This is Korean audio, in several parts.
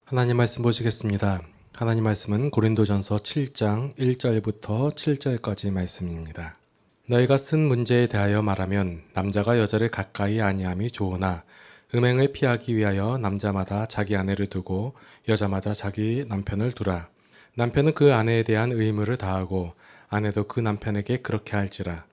하나님 말씀 보시겠습니다. 하나님 말씀은 고린도전서 7장 1절부터 7절까지 말씀입니다. 너희가 쓴 문제에 대하여 말하면 남자가 여자를 가까이 아니함이 좋으나 음행을 피하기 위하여 남자마다 자기 아내를 두고 여자마다 자기 남편을 두라. 남편은 그 아내에 대한 의무를 다하고 아내도 그 남편에게 그렇게 할지라.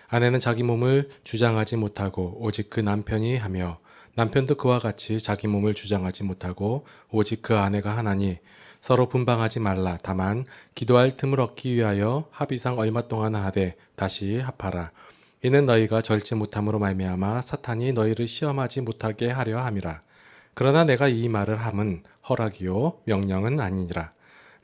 아내는 자기 몸을 주장하지 못하고 오직 그 남편이 하며 남편도 그와 같이 자기 몸을 주장하지 못하고 오직 그 아내가 하나니 서로 분방하지 말라. 다만 기도할 틈을 얻기 위하여 합의상 얼마 동안 하되 다시 합하라. 이는 너희가 절제 못함으로 말미암아 사탄이 너희를 시험하지 못하게 하려 함이라. 그러나 내가 이 말을 함은 허락이요 명령은 아니니라.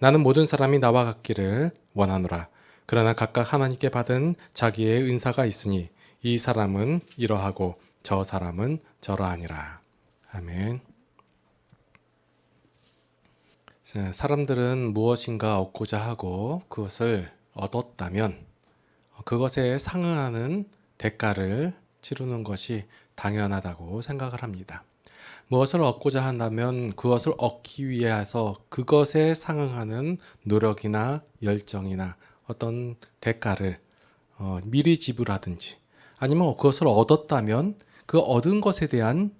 나는 모든 사람이 나와 같기를 원하노라. 그러나 각각 하나님께 받은 자기의 은사가 있으니 이 사람은 이러하고 저 사람은 저러하니라. 아멘. 사람들은 무엇인가 얻고자 하고 그것을 얻었다면 그것에 상응하는 대가를 치르는 것이 당연하다고 생각을 합니다. 무엇을 얻고자 한다면 그것을 얻기 위해서 그것에 상응하는 노력이나 열정이나 어떤 대가를 미리 지불하든지 아니면 그것을 얻었다면 그 얻은 것에 대한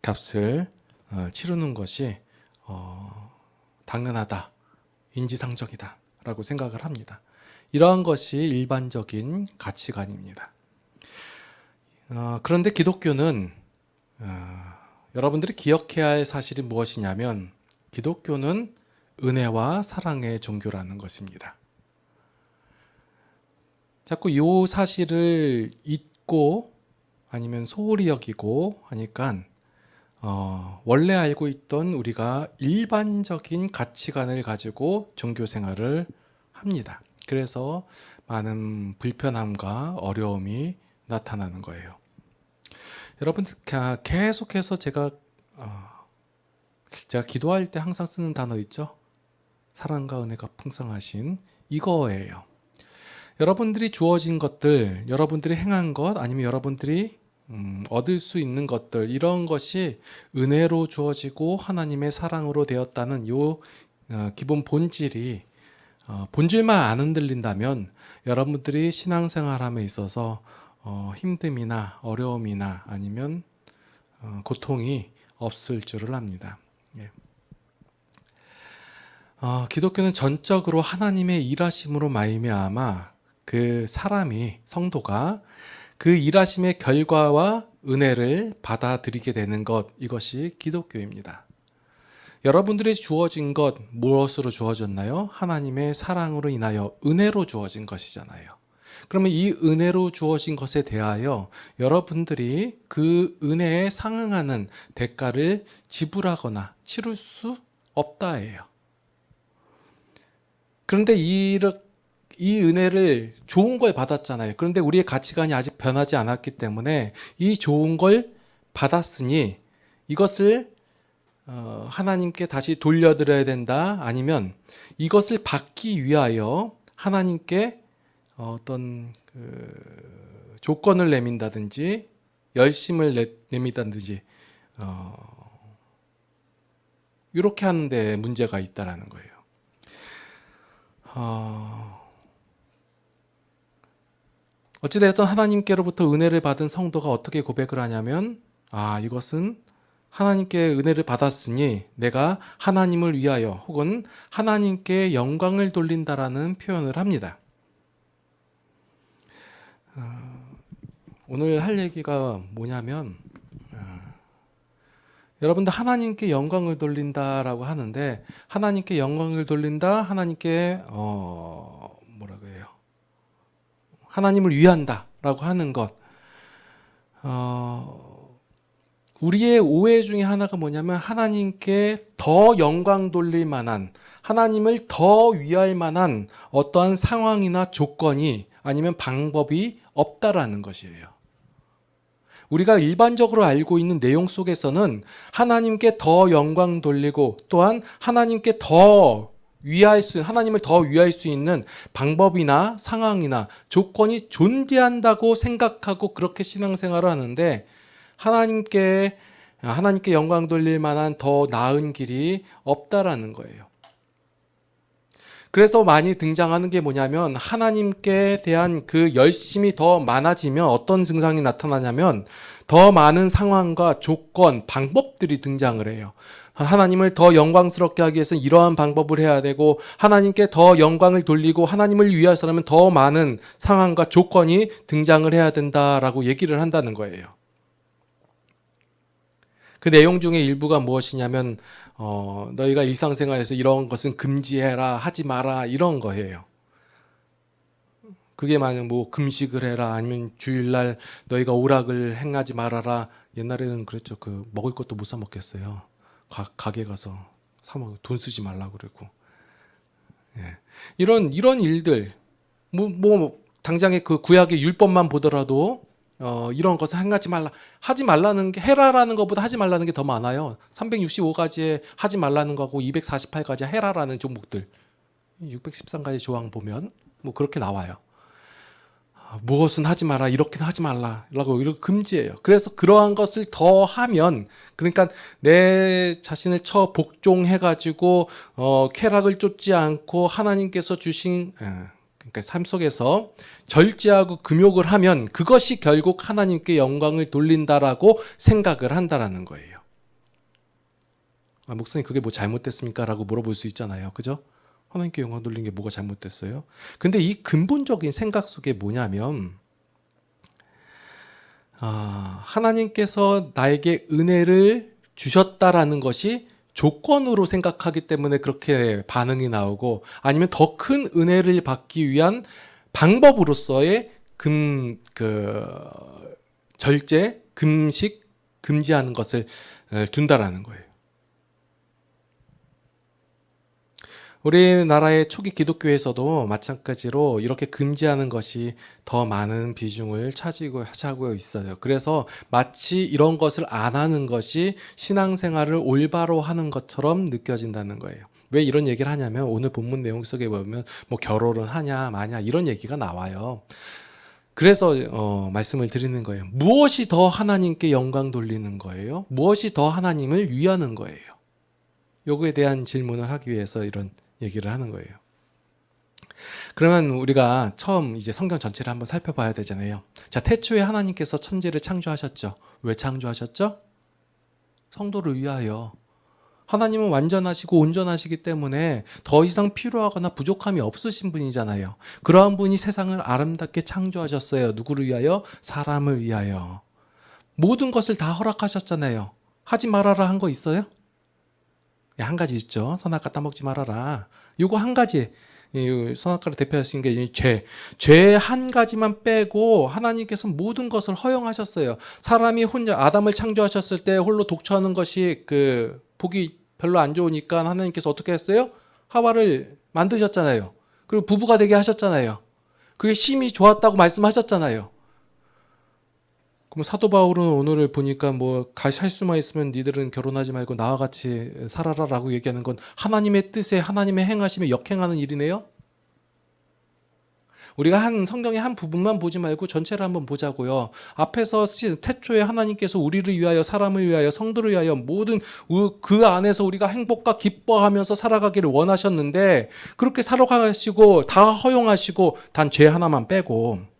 값을 치르는 것이 당연하다, 인지상정이다 라고 생각을 합니다. 이러한 것이 일반적인 가치관입니다. 그런데 기독교는 여러분들이 기억해야 할 사실이 무엇이냐면 기독교는 은혜와 사랑의 종교라는 것입니다. 자꾸 이 사실을 잊고 아니면 소홀히 여기고 하니까 원래 알고 있던 우리가 일반적인 가치관을 가지고 종교 생활을 합니다. 그래서 많은 불편함과 어려움이 나타나는 거예요. 여러분 계속해서 제가 기도할 때 항상 쓰는 단어 있죠? 사랑과 은혜가 풍성하신 이거예요. 여러분들이 주어진 것들, 여러분들이 행한 것, 아니면 여러분들이 얻을 수 있는 것들, 이런 것이 은혜로 주어지고 하나님의 사랑으로 되었다는 요 기본 본질이 본질만 안 흔들린다면 여러분들이 신앙생활함에 있어서 힘듦이나 어려움이나 아니면 고통이 없을 줄을 압니다. 예. 기독교는 전적으로 하나님의 일하심으로 말미암아 그 사람이 성도가 그 일하심의 결과와 은혜를 받아들이게 되는 것, 이것이 기독교입니다. 여러분들이 주어진 것 무엇으로 주어졌나요? 하나님의 사랑으로 인하여 은혜로 주어진 것이잖아요. 그러면 이 은혜로 주어진 것에 대하여 여러분들이 그 은혜에 상응하는 대가를 지불하거나 치를 수 없다예요. 그런데 이 은혜를 좋은 걸 받았잖아요. 그런데 우리의 가치관이 아직 변하지 않았기 때문에 이 좋은 걸 받았으니 이것을 하나님께 다시 돌려드려야 된다. 아니면 이것을 받기 위하여 하나님께 어떤 조건을 내민다든지 열심을 내민다든지 이렇게 하는데 문제가 있다라는 거예요. 어찌되었든 하나님께로부터 은혜를 받은 성도가 어떻게 고백을 하냐면 이것은 하나님께 은혜를 받았으니 내가 하나님을 위하여 혹은 하나님께 영광을 돌린다라는 표현을 합니다. 오늘 할 얘기가 뭐냐면 여러분들 하나님께 영광을 돌린다라고 하는데 하나님께 영광을 돌린다, 하나님께 뭐라고 해요? 하나님을 위한다라고 하는 것, 우리의 오해 중에 하나가 뭐냐면 하나님께 더 영광 돌릴 만한, 하나님을 더 위할 만한 어떠한 상황이나 조건이 아니면 방법이 없다라는 것이에요. 우리가 일반적으로 알고 있는 내용 속에서는 하나님께 더 영광 돌리고 또한 하나님께 하나님을 더 위할 수 있는 방법이나 상황이나 조건이 존재한다고 생각하고 그렇게 신앙생활을 하는데 하나님께 하나님께 영광 돌릴 만한 더 나은 길이 없다라는 거예요. 그래서 많이 등장하는 게 뭐냐면 하나님께 대한 그 열심이 더 많아지면 어떤 증상이 나타나냐면 더 많은 상황과 조건, 방법들이 등장을 해요. 하나님을 더 영광스럽게 하기 위해서는 이러한 방법을 해야 되고 하나님께 더 영광을 돌리고 하나님을 위해서라면 더 많은 상황과 조건이 등장을 해야 된다라고 얘기를 한다는 거예요. 그 내용 중에 일부가 무엇이냐면 너희가 일상생활에서 이런 것은 금지해라, 하지 마라 이런 거예요. 그게 만약 뭐 금식을 해라 아니면 주일날 너희가 오락을 행하지 말아라. 옛날에는 그랬죠. 그 먹을 것도 못 사 먹겠어요. 가게 가서 사 먹고 돈 쓰지 말라고 그러고. 예. 이런 일들 뭐 당장에 그 구약의 율법만 보더라도 이런 것을 하지 말라는 게 해라라는 것보다 하지 말라는 게 더 많아요. 365가지에 하지 말라는 거하고 248가지 해라라는 종목들 613가지 조항 보면 뭐 그렇게 나와요. 무엇은 하지 마라, 이렇게는 하지 말라라고 이렇게 금지해요. 그래서 그러한 것을 더 하면 그러니까 내 자신을 복종해가지고 쾌락을 쫓지 않고 하나님께서 주신 그러니까 삶 속에서 절제하고 금욕을 하면 그것이 결국 하나님께 영광을 돌린다라고 생각을 한다라는 거예요. 목사님 그게 뭐 잘못됐습니까? 라고 물어볼 수 있잖아요. 그죠? 하나님께 영광 돌린 게 뭐가 잘못됐어요? 근데 이 근본적인 생각 속에 뭐냐면 하나님께서 나에게 은혜를 주셨다라는 것이 조건으로 생각하기 때문에 그렇게 반응이 나오고 아니면 더 큰 은혜를 받기 위한 방법으로서의 절제, 금식, 금지하는 것을 둔다라는 거예요. 우리나라의 초기 기독교에서도 마찬가지로 이렇게 금지하는 것이 더 많은 비중을 차지하고 있어요. 그래서 마치 이런 것을 안 하는 것이 신앙생활을 올바로 하는 것처럼 느껴진다는 거예요. 왜 이런 얘기를 하냐면 오늘 본문 내용 속에 보면 뭐 결혼은 하냐 마냐 이런 얘기가 나와요. 그래서 말씀을 드리는 거예요. 무엇이 더 하나님께 영광 돌리는 거예요? 무엇이 더 하나님을 위하는 거예요? 요거에 대한 질문을 하기 위해서 이런 얘기를 하는 거예요. 그러면 우리가 처음 이제 성경 전체를 한번 살펴봐야 되잖아요. 자, 태초에 하나님께서 천지를 창조하셨죠. 왜 창조하셨죠? 성도를 위하여. 하나님은 완전하시고 온전하시기 때문에 더 이상 필요하거나 부족함이 없으신 분이잖아요. 그러한 분이 세상을 아름답게 창조하셨어요. 누구를 위하여? 사람을 위하여. 모든 것을 다 허락하셨잖아요. 하지 말아라 한 거 있어요? 한 가지 있죠. 선악과 따먹지 말아라. 이거 한 가지. 선악과를 대표할 수 있는 게 죄 한 가지만 빼고 하나님께서 모든 것을 허용하셨어요. 사람이 혼자 아담을 창조하셨을 때 홀로 독처하는 것이 보기 별로 안 좋으니까 하나님께서 어떻게 했어요? 하와를 만드셨잖아요. 그리고 부부가 되게 하셨잖아요. 그게 심히 좋았다고 말씀하셨잖아요. 그럼 사도 바울은 오늘을 보니까 살 수만 있으면 니들은 결혼하지 말고 나와 같이 살아라라고 얘기하는 건 하나님의 뜻에 하나님의 행하심에 역행하는 일이네요. 우리가 성경의 한 부분만 보지 말고 전체를 한번 보자고요. 앞에서 태초에 하나님께서 우리를 위하여 사람을 위하여 성도를 위하여 모든 그 안에서 우리가 행복과 기뻐하면서 살아가기를 원하셨는데 그렇게 살아가시고 다 허용하시고 단 죄 하나만 빼고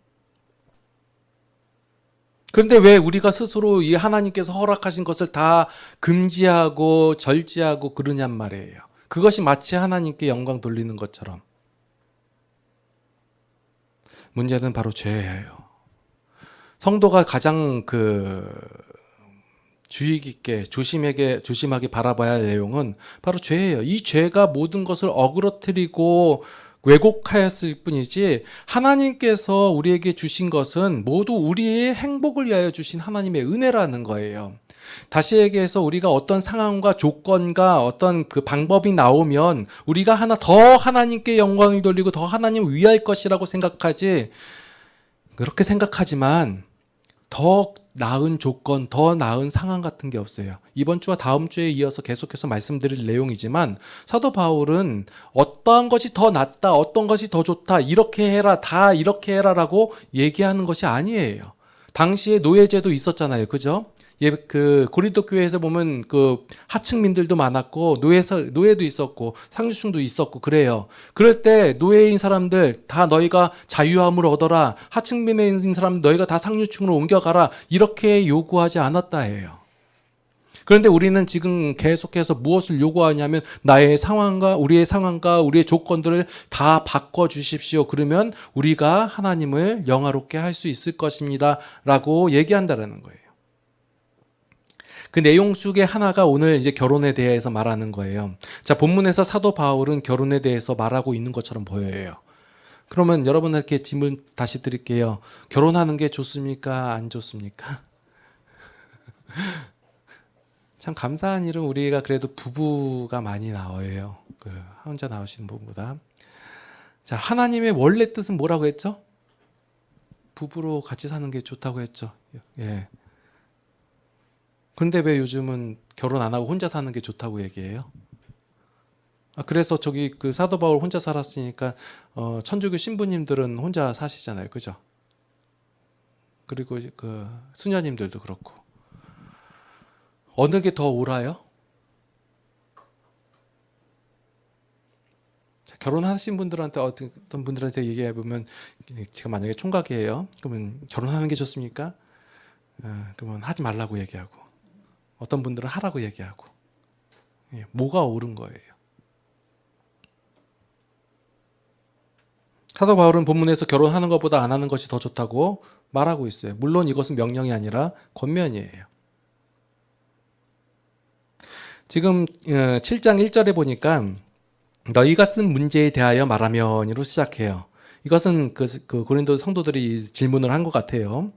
그런데 왜 우리가 스스로 이 하나님께서 허락하신 것을 다 금지하고 절제하고 그러냔 말이에요. 그것이 마치 하나님께 영광 돌리는 것처럼. 문제는 바로 죄예요. 성도가 가장 주의 깊게 조심하게 바라봐야 할 내용은 바로 죄예요. 이 죄가 모든 것을 어그러뜨리고 왜곡하였을 뿐이지 하나님께서 우리에게 주신 것은 모두 우리의 행복을 위하여 주신 하나님의 은혜라는 거예요. 다시 얘기해서 우리가 어떤 상황과 조건과 어떤 방법이 나오면 우리가 더 하나님께 영광을 돌리고 더 하나님을 위할 것이라고 생각하지 그렇게 생각하지만 더 나은 조건, 더 나은 상황 같은 게 없어요. 이번 주와 다음 주에 이어서 계속해서 말씀드릴 내용이지만 사도 바울은 어떠한 것이 더 낫다, 어떤 것이 더 좋다, 이렇게 해라, 다 이렇게 해라라고 얘기하는 것이 아니에요. 당시에 노예제도 있었잖아요. 그죠? 그 고린도 교회에서 보면 그 하층민들도 많았고 노예도 있었고 상류층도 있었고 그래요. 그럴 때 노예인 사람들 다 너희가 자유함을 얻어라. 하층민에 있는 사람 너희가 다 상류층으로 옮겨가라. 이렇게 요구하지 않았다 해요. 그런데 우리는 지금 계속해서 무엇을 요구하냐면 나의 상황과 우리의 상황과 우리의 조건들을 다 바꿔주십시오. 그러면 우리가 하나님을 영화롭게 할 수 있을 것입니다. 라고 얘기한다라는 거예요. 그 내용 속에 하나가 오늘 이제 결혼에 대해서 말하는 거예요. 자, 본문에서 사도 바울은 결혼에 대해서 말하고 있는 것처럼 보여요. 그러면 여러분에게 질문 다시 드릴게요. 결혼하는 게 좋습니까? 안 좋습니까? 참 감사한 일은 우리가 그래도 부부가 많이 나와요. 그 혼자 나오시는 분보다. 자, 하나님의 원래 뜻은 뭐라고 했죠? 부부로 같이 사는 게 좋다고 했죠. 예. 그런데 왜 요즘은 결혼 안 하고 혼자 사는 게 좋다고 얘기해요? 그래서 저기 그 사도 바울 혼자 살았으니까 천주교 신부님들은 혼자 사시잖아요, 그죠? 그리고 그 수녀님들도 그렇고. 어느 게 더 옳아요? 결혼하신 분들한테 어떤 분들한테 얘기해 보면 제가 만약에 총각이에요. 그러면 결혼하는 게 좋습니까? 그러면 하지 말라고 얘기하고 어떤 분들은 하라고 얘기하고 뭐가 옳은 거예요? 사도 바울은 본문에서 결혼하는 것보다 안 하는 것이 더 좋다고 말하고 있어요. 물론 이것은 명령이 아니라 권면이에요. 지금 7장 1절에 보니까 너희가 쓴 문제에 대하여 말하면으로 시작해요. 이것은 그 고린도 성도들이 질문을 한 것 같아요.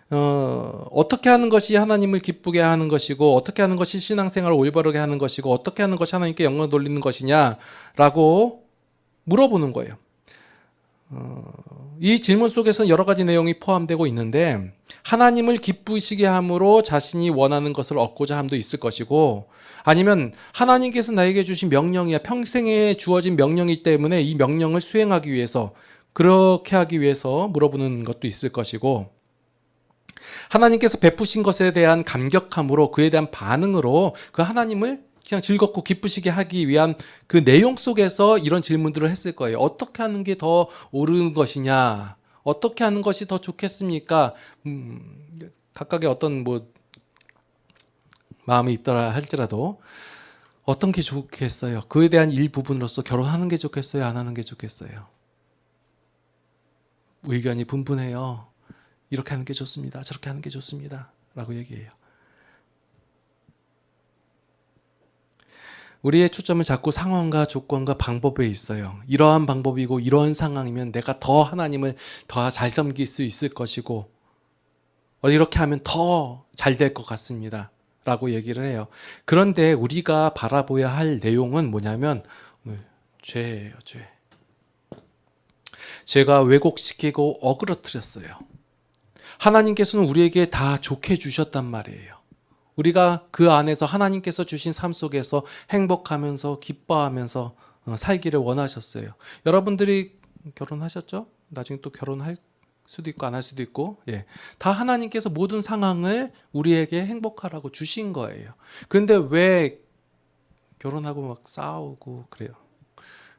어떻게 하는 것이 하나님을 기쁘게 하는 것이고 어떻게 하는 것이 신앙생활을 올바르게 하는 것이고 어떻게 하는 것이 하나님께 영광을 돌리는 것이냐라고 물어보는 거예요. 이 질문 속에서는 여러 가지 내용이 포함되고 있는데 하나님을 기쁘시게 함으로 자신이 원하는 것을 얻고자 함도 있을 것이고 아니면 하나님께서 나에게 주신 명령이야 평생에 주어진 명령이기 때문에 이 명령을 수행하기 위해서 그렇게 하기 위해서 물어보는 것도 있을 것이고 하나님께서 베푸신 것에 대한 감격함으로 그에 대한 반응으로 그 하나님을 그냥 즐겁고 기쁘시게 하기 위한 그 내용 속에서 이런 질문들을 했을 거예요. 어떻게 하는 게 더 옳은 것이냐? 어떻게 하는 것이 더 좋겠습니까? 각각의 어떤 마음이 있더라 할지라도 어떤 게 좋겠어요? 그에 대한 일부분으로서 결혼하는 게 좋겠어요? 안 하는 게 좋겠어요? 의견이 분분해요. 이렇게 하는 게 좋습니다. 저렇게 하는 게 좋습니다. 라고 얘기해요. 우리의 초점은 자꾸 상황과 조건과 방법에 있어요. 이러한 방법이고 이러한 상황이면 내가 더 하나님을 더 잘 섬길 수 있을 것이고 이렇게 하면 더 잘 될 것 같습니다. 라고 얘기를 해요. 그런데 우리가 바라봐야 할 내용은 뭐냐면 죄예요. 죄. 죄가 왜곡시키고 어그러뜨렸어요. 하나님께서는 우리에게 다 좋게 주셨단 말이에요. 우리가 그 안에서 하나님께서 주신 삶 속에서 행복하면서 기뻐하면서 살기를 원하셨어요. 여러분들이 결혼하셨죠? 나중에 또 결혼할 수도 있고 안 할 수도 있고 다 하나님께서 모든 상황을 우리에게 행복하라고 주신 거예요. 근데 왜 결혼하고 막 싸우고 그래요?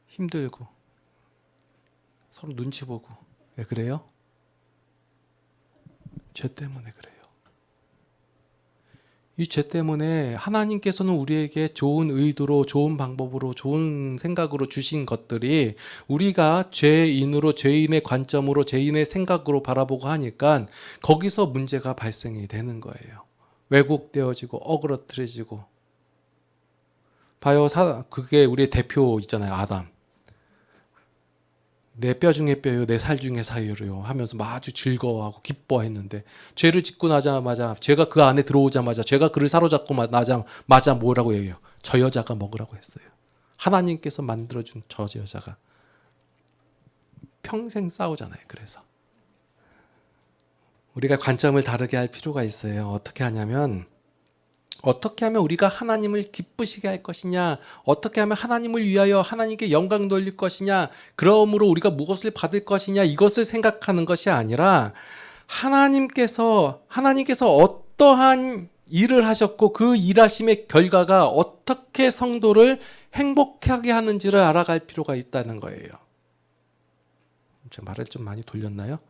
힘들고 서로 눈치 보고 왜 그래요? 죄 때문에 그래요. 이 죄 때문에 하나님께서는 우리에게 좋은 의도로 좋은 방법으로 좋은 생각으로 주신 것들이 우리가 죄인으로 죄인의 관점으로 죄인의 생각으로 바라보고 하니까 거기서 문제가 발생이 되는 거예요. 왜곡되어지고 어그러뜨려지고 봐요. 그게 우리의 대표 있잖아요. 아담. 내 뼈 중에 뼈요 내 살 중에 살이요 하면서 아주 즐거워하고 기뻐했는데 죄를 짓고 나자마자 죄가 그 안에 들어오자마자 죄가 그를 사로잡고 나자마자 뭐라고 얘기해요? 저 여자가 먹으라고 했어요. 하나님께서 만들어준 저 여자가. 평생 싸우잖아요. 그래서 우리가 관점을 다르게 할 필요가 있어요. 어떻게 하냐면 어떻게 하면 우리가 하나님을 기쁘시게 할 것이냐, 어떻게 하면 하나님을 위하여 하나님께 영광 돌릴 것이냐, 그러므로 우리가 무엇을 받을 것이냐, 이것을 생각하는 것이 아니라 하나님께서 어떠한 일을 하셨고 그 일하심의 결과가 어떻게 성도를 행복하게 하는지를 알아갈 필요가 있다는 거예요. 제 말을 좀 많이 돌렸나요?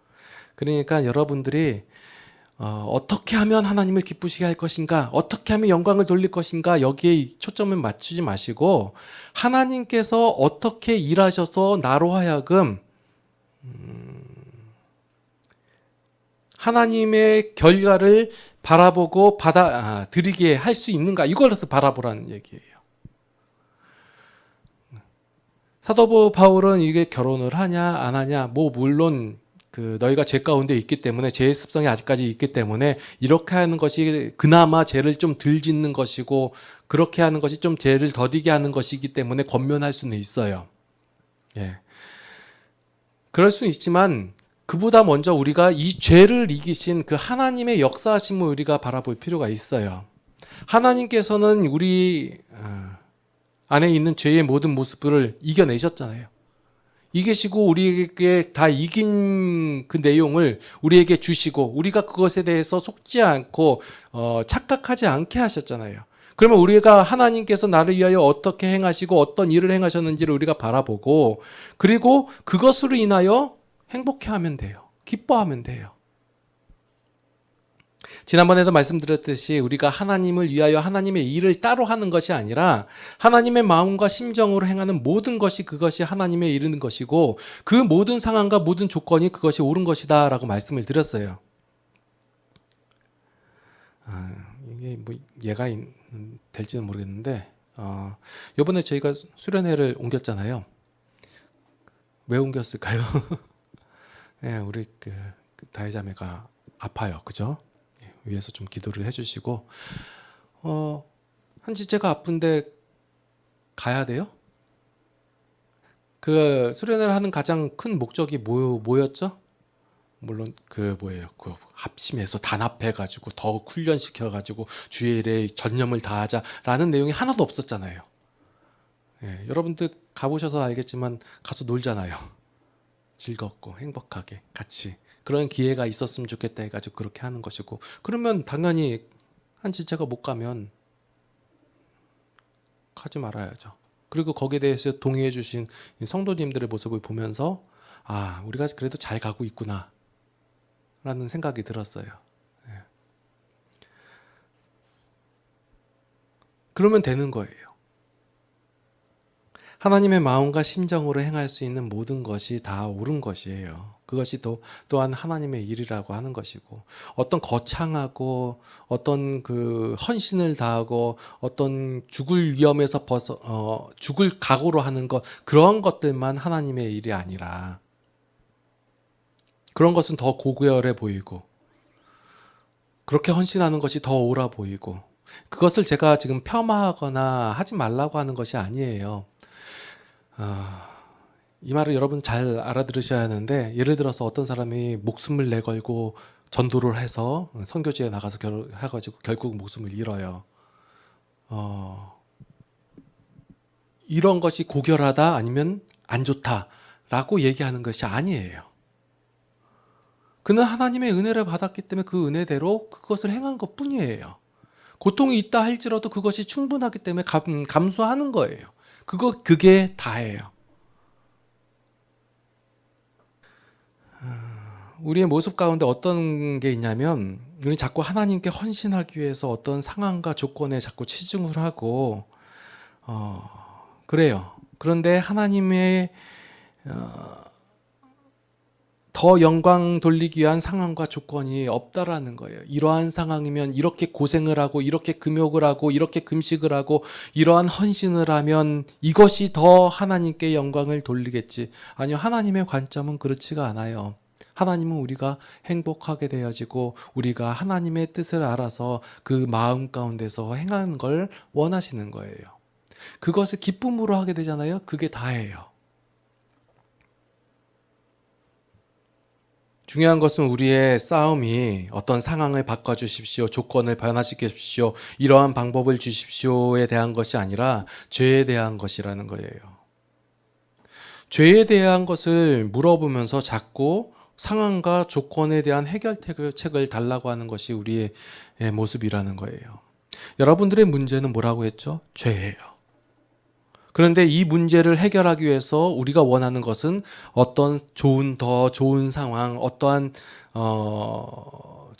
그러니까 여러분들이 어떻게 하면 하나님을 기쁘시게 할 것인가, 어떻게 하면 영광을 돌릴 것인가, 여기에 초점을 맞추지 마시고 하나님께서 어떻게 일하셔서 나로 하여금 하나님의 결과를 바라보고 받아들이게 할 수 있는가, 이걸로서 바라보라는 얘기예요. 사도 바울은 이게 결혼을 하냐 안 하냐, 물론 너희가 죄 가운데 있기 때문에, 죄의 습성이 아직까지 있기 때문에 이렇게 하는 것이 그나마 죄를 좀 덜 짓는 것이고, 그렇게 하는 것이 좀 죄를 더디게 하는 것이기 때문에 권면할 수는 있어요. 예. 그럴 수는 있지만 그보다 먼저 우리가 이 죄를 이기신 그 하나님의 역사하심을 우리가 바라볼 필요가 있어요. 하나님께서는 우리 안에 있는 죄의 모든 모습을 이겨내셨잖아요. 이기시고 우리에게 다 이긴 그 내용을 우리에게 주시고, 우리가 그것에 대해서 속지 않고 착각하지 않게 하셨잖아요. 그러면 우리가 하나님께서 나를 위하여 어떻게 행하시고 어떤 일을 행하셨는지를 우리가 바라보고, 그리고 그것으로 인하여 행복해하면 돼요. 기뻐하면 돼요. 지난번에도 말씀드렸듯이 우리가 하나님을 위하여 하나님의 일을 따로 하는 것이 아니라 하나님의 마음과 심정으로 행하는 모든 것이, 그것이 하나님의 일인 것이고, 그 모든 상황과 모든 조건이 그것이 옳은 것이다 라고 말씀을 드렸어요. 이게 예가 될지는 모르겠는데, 이번에 저희가 수련회를 옮겼잖아요. 왜 옮겼을까요? 네, 우리 다혜자매가 아파요. 그죠? 위에서 좀 기도를 해주시고, 한지체가 아픈데 가야 돼요? 그 수련회를 하는 가장 큰 목적이 뭐였죠? 물론 그 합심해서 단합해가지고 더 훈련시켜가지고 주의 일에 전념을 다하자라는 내용이 하나도 없었잖아요. 예, 여러분들 가보셔서 알겠지만 가서 놀잖아요. 즐겁고 행복하게 같이. 그런 기회가 있었으면 좋겠다 해가지고 그렇게 하는 것이고, 그러면 당연히 한지체가 못 가면 가지 말아야죠. 그리고 거기에 대해서 동의해 주신 성도님들의 모습을 보면서 우리가 그래도 잘 가고 있구나 라는 생각이 들었어요. 예. 그러면 되는 거예요. 하나님의 마음과 심정으로 행할 수 있는 모든 것이 다 옳은 것이에요. 그것이 또한 하나님의 일이라고 하는 것이고, 어떤 거창하고 어떤 헌신을 다하고 어떤 죽을 위험에서 죽을 각오로 하는 것, 그런 것들만 하나님의 일이 아니라, 그런 것은 더 고귀해 보이고 그렇게 헌신하는 것이 더 옳아 보이고, 그것을 제가 지금 폄하하거나 하지 말라고 하는 것이 아니에요. 이 말을 여러분 잘 알아들으셔야 하는데, 예를 들어서 어떤 사람이 목숨을 내걸고 전도를 해서 선교지에 나가서 해가지고 결국 목숨을 잃어요. 이런 것이 고결하다 아니면 안 좋다라고 얘기하는 것이 아니에요. 그는 하나님의 은혜를 받았기 때문에 그 은혜대로 그것을 행한 것 뿐이에요. 고통이 있다 할지라도 그것이 충분하기 때문에 감수하는 거예요. 그게 다예요. 우리의 모습 가운데 어떤 게 있냐면, 우리는 자꾸 하나님께 헌신하기 위해서 어떤 상황과 조건에 자꾸 치중을 하고 그래요. 그런데 하나님의 더 영광 돌리기 위한 상황과 조건이 없다라는 거예요. 이러한 상황이면 이렇게 고생을 하고 이렇게 금욕을 하고 이렇게 금식을 하고 이러한 헌신을 하면 이것이 더 하나님께 영광을 돌리겠지. 아니요, 하나님의 관점은 그렇지가 않아요. 하나님은 우리가 행복하게 되어지고 우리가 하나님의 뜻을 알아서 그 마음 가운데서 행하는 걸 원하시는 거예요. 그것을 기쁨으로 하게 되잖아요. 그게 다예요. 중요한 것은 우리의 싸움이 어떤 상황을 바꿔주십시오, 조건을 변화시키십시오, 이러한 방법을 주십시오에 대한 것이 아니라 죄에 대한 것이라는 거예요. 죄에 대한 것을 물어보면서 자꾸 상황과 조건에 대한 해결책을 달라고 하는 것이 우리의 모습이라는 거예요. 여러분들의 문제는 뭐라고 했죠? 죄예요. 그런데 이 문제를 해결하기 위해서 우리가 원하는 것은 어떤 더 좋은 상황, 어떠한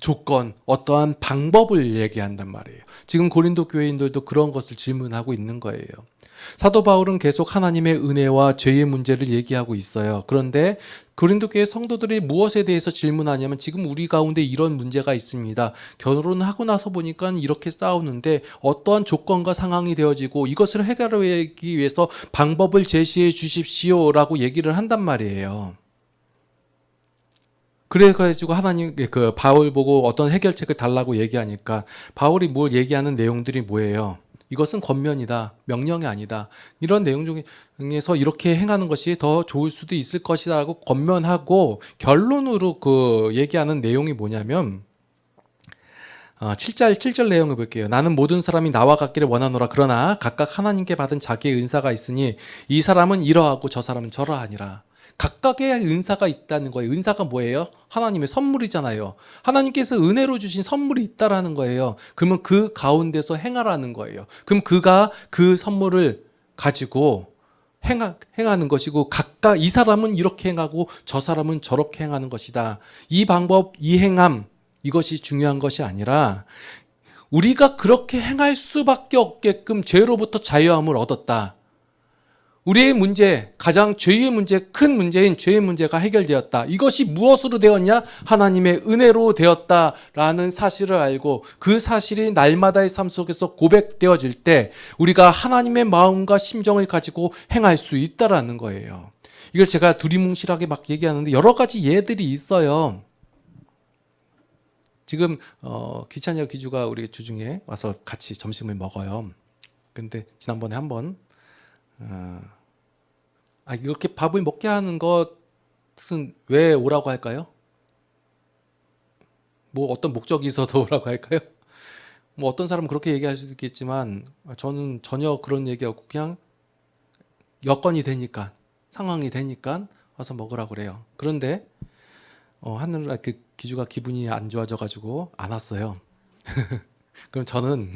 조건, 어떠한 방법을 얘기한단 말이에요. 지금 고린도 교회인들도 그런 것을 질문하고 있는 거예요. 사도 바울은 계속 하나님의 은혜와 죄의 문제를 얘기하고 있어요. 그런데 고린도 교회 성도들이 무엇에 대해서 질문하냐면 지금 우리 가운데 이런 문제가 있습니다. 결혼하고 나서 보니까 이렇게 싸우는데 어떠한 조건과 상황이 되어지고 이것을 해결하기 위해서 방법을 제시해 주십시오라고 얘기를 한단 말이에요. 그래가지고 하나님 바울 보고 어떤 해결책을 달라고 얘기하니까 바울이 뭘 얘기하는 내용들이 뭐예요? 이것은 권면이다, 명령이 아니다. 이런 내용 중에서 이렇게 행하는 것이 더 좋을 수도 있을 것이다라고 권면하고 결론으로 얘기하는 내용이 뭐냐면 7절 내용을 볼게요. 나는 모든 사람이 나와 같기를 원하노라. 그러나 각각 하나님께 받은 자기의 은사가 있으니 이 사람은 이러하고 저 사람은 저러하니라. 각각의 은사가 있다는 거예요. 은사가 뭐예요? 하나님의 선물이잖아요. 하나님께서 은혜로 주신 선물이 있다라는 거예요. 그러면 그 가운데서 행하라는 거예요. 그럼 그가 그 선물을 가지고 행하는 것이고 각각 이 사람은 이렇게 행하고 저 사람은 저렇게 행하는 것이다. 이 방법, 이 행함 이것이 중요한 것이 아니라 우리가 그렇게 행할 수밖에 없게끔 죄로부터 자유함을 얻었다. 우리의 문제, 가장 죄의 문제, 큰 문제인 죄의 문제가 해결되었다. 이것이 무엇으로 되었냐? 하나님의 은혜로 되었다라는 사실을 알고 그 사실이 날마다의 삶 속에서 고백되어질 때 우리가 하나님의 마음과 심정을 가지고 행할 수 있다라는 거예요. 이걸 제가 두리뭉실하게 막 얘기하는데 여러 가지 예들이 있어요. 지금 기찬이와 기주가 우리 주중에 와서 같이 점심을 먹어요. 근데 지난번에 한번 이렇게 밥을 먹게 하는 것은 왜 오라고 할까요? 뭐 어떤 목적이 있어서 오라고 할까요? 뭐 어떤 사람은 그렇게 얘기할 수도 있겠지만 저는 전혀 그런 얘기하고 그냥 여건이 되니까 상황이 되니까 와서 먹으라고 그래요. 그런데 하늘날 기주가 기분이 안 좋아져 가지고 안 왔어요. 그럼 저는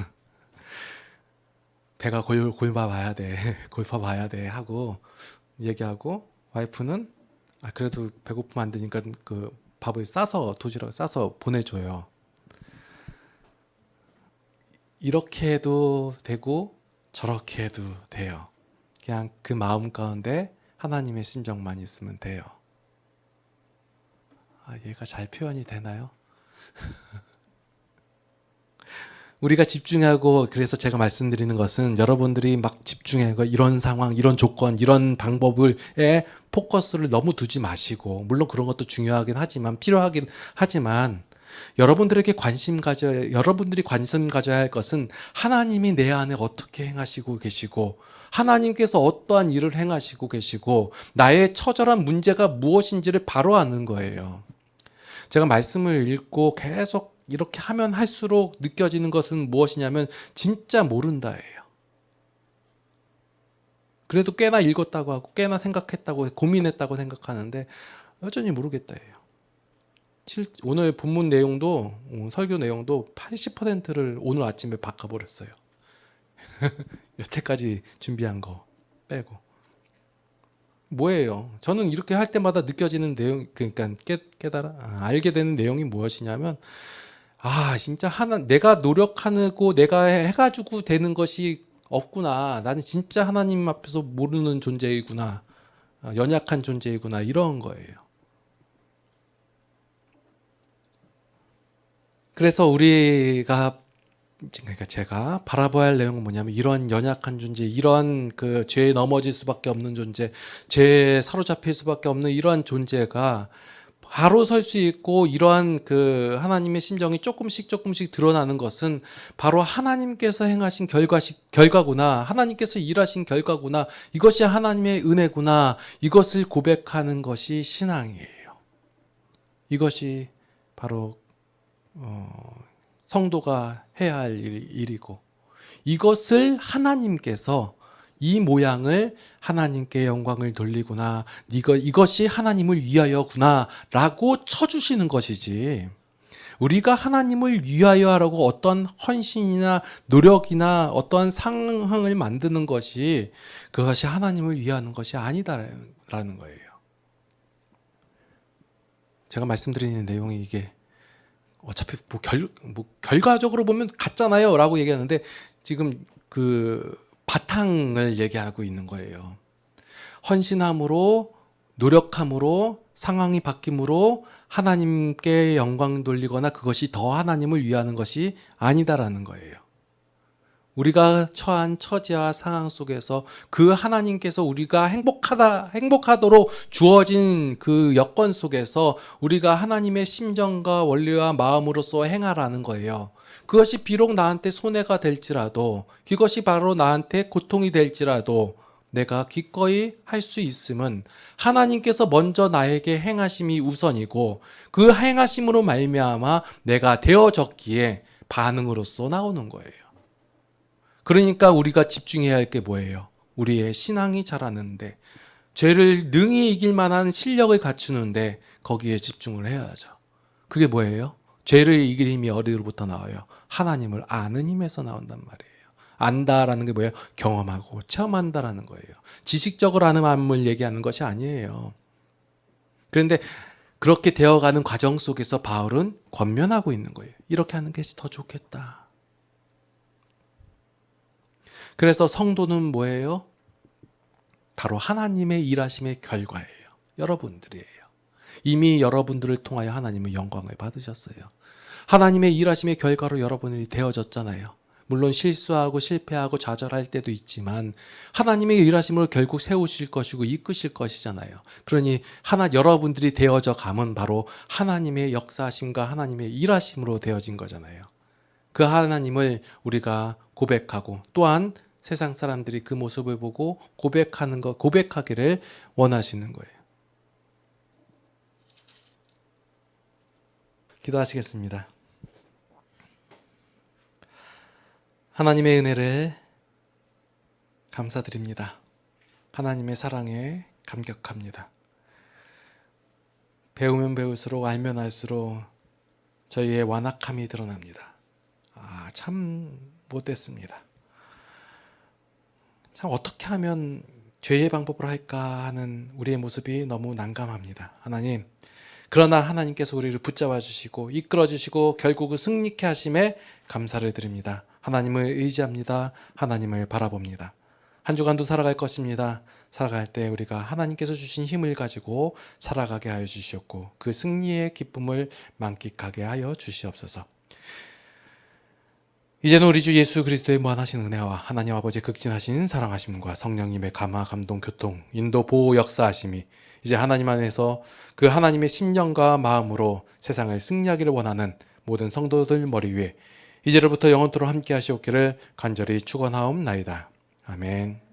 배가 골봐 봐야 돼 하고 얘기하고 와이프는 그래도 배고프면 안 되니까 그 밥을 도시락 싸서 보내줘요. 이렇게 해도 되고 저렇게 해도 돼요. 그냥 그 마음 가운데 하나님의 심정만 있으면 돼요. 얘가 잘 표현이 되나요? 우리가 집중하고 그래서 제가 말씀드리는 것은 여러분들이 막 집중하고 이런 상황, 이런 조건, 이런 방법에 포커스를 너무 두지 마시고 물론 그런 것도 중요하긴 하지만 필요하긴 하지만 여러분들이 관심 가져야 할 것은 하나님이 내 안에 어떻게 행하시고 계시고 하나님께서 어떠한 일을 행하시고 계시고 나의 처절한 문제가 무엇인지를 바로 아는 거예요. 제가 말씀을 읽고 계속 이렇게 하면 할수록 느껴지는 것은 무엇이냐면 진짜 모른다예요. 그래도 꽤나 읽었다고 하고 꽤나 생각했다고 고민했다고 생각하는데 여전히 모르겠다예요. 오늘 본문 내용도 설교 내용도 80%를 오늘 아침에 바꿔버렸어요. 여태까지 준비한 거 빼고. 뭐예요? 저는 이렇게 할 때마다 느껴지는 내용, 그러니까 알게 되는 내용이 무엇이냐면 진짜 내가 노력하고 내가 해가지고 되는 것이 없구나. 나는 진짜 하나님 앞에서 모르는 존재이구나. 연약한 존재이구나. 이런 거예요. 그래서 그러니까 제가 바라봐야 할 내용은 뭐냐면 이런 연약한 존재, 이런 그 죄에 넘어질 수밖에 없는 존재, 죄에 사로잡힐 수밖에 없는 이러한 존재가 바로 설 수 있고 이러한 그 하나님의 심정이 조금씩 드러나는 것은 바로 하나님께서 행하신 결과구나. 하나님께서 일하신 결과구나. 이것이 하나님의 은혜구나. 이것을 고백하는 것이 신앙이에요. 이것이 바로 성도가 해야 할 일이고 이것을 하나님께서 이 모양을 하나님께 영광을 돌리구나. 이것이 하나님을 위하여구나. 라고 쳐주시는 것이지. 우리가 하나님을 위하여 하라고 어떤 헌신이나 노력이나 어떤 상황을 만드는 것이 그것이 하나님을 위하는 것이 아니다라는 거예요. 제가 말씀드리는 내용이 이게 어차피 결과적으로 보면 같잖아요 라고 얘기하는데 지금 그 바탕을 얘기하고 있는 거예요. 헌신함으로 노력함으로 상황이 바뀜으로 하나님께 영광 돌리거나 그것이 더 하나님을 위하는 것이 아니다라는 거예요. 우리가 처한 처지와 상황 속에서 그 하나님께서 우리가 행복하도록 주어진 그 여건 속에서 우리가 하나님의 심정과 원리와 마음으로서 행하라는 거예요. 그것이 비록 나한테 손해가 될지라도, 그것이 바로 나한테 고통이 될지라도 내가 기꺼이 할 수 있음은 하나님께서 먼저 나에게 행하심이 우선이고 그 행하심으로 말미암아 내가 되어졌기에 반응으로서 나오는 거예요. 그러니까 우리가 집중해야 할 게 뭐예요? 우리의 신앙이 자라는데, 죄를 능히 이길 만한 실력을 갖추는데 거기에 집중을 해야죠. 그게 뭐예요? 죄를 이길 힘이 어디로부터 나와요? 하나님을 아는 힘에서 나온단 말이에요. 안다라는 게 뭐예요? 경험하고 체험한다라는 거예요. 지식적으로 아는 마음을 얘기하는 것이 아니에요. 그런데 그렇게 되어가는 과정 속에서 바울은 권면하고 있는 거예요. 이렇게 하는 게 더 좋겠다. 그래서 성도는 뭐예요? 바로 하나님의 일하심의 결과예요. 여러분들이에요. 이미 여러분들을 통하여 하나님의 영광을 받으셨어요. 하나님의 일하심의 결과로 여러분이 되어졌잖아요. 물론 실수하고 실패하고 좌절할 때도 있지만 하나님의 일하심으로 결국 세우실 것이고 이끄실 것이잖아요. 그러니 여러분들이 되어져 감은 바로 하나님의 역사하심과 하나님의 일하심으로 되어진 거잖아요. 그 하나님을 우리가 고백하고 또한 세상 사람들이 그 모습을 보고 고백하기를 원하시는 거예요. 기도하시겠습니다. 하나님의 은혜를 감사드립니다. 하나님의 사랑에 감격합니다. 배우면 배울수록 알면 알수록 저희의 완악함이 드러납니다. 참 못됐습니다. 참 어떻게 하면 죄의 방법으로 할까 하는 우리의 모습이 너무 난감합니다. 하나님, 그러나 하나님께서 우리를 붙잡아 주시고 이끌어 주시고 결국은 승리케 하심에 감사를 드립니다. 하나님을 의지합니다. 하나님을 바라봅니다. 한 주간도 살아갈 것입니다. 살아갈 때 우리가 하나님께서 주신 힘을 가지고 살아가게 하여 주시옵고 그 승리의 기쁨을 만끽하게 하여 주시옵소서. 이제는 우리 주 예수 그리스도의 무한하신 은혜와 하나님 아버지의 극진하신 사랑하심과 성령님의 감화, 감동, 교통, 인도, 보호, 역사하심이 이제 하나님 안에서 그 하나님의 심령과 마음으로 세상을 승리하기를 원하는 모든 성도들 머리 위에 이제로부터 영원토록 함께 하시옵기를 간절히 축원하옵나이다. 아멘.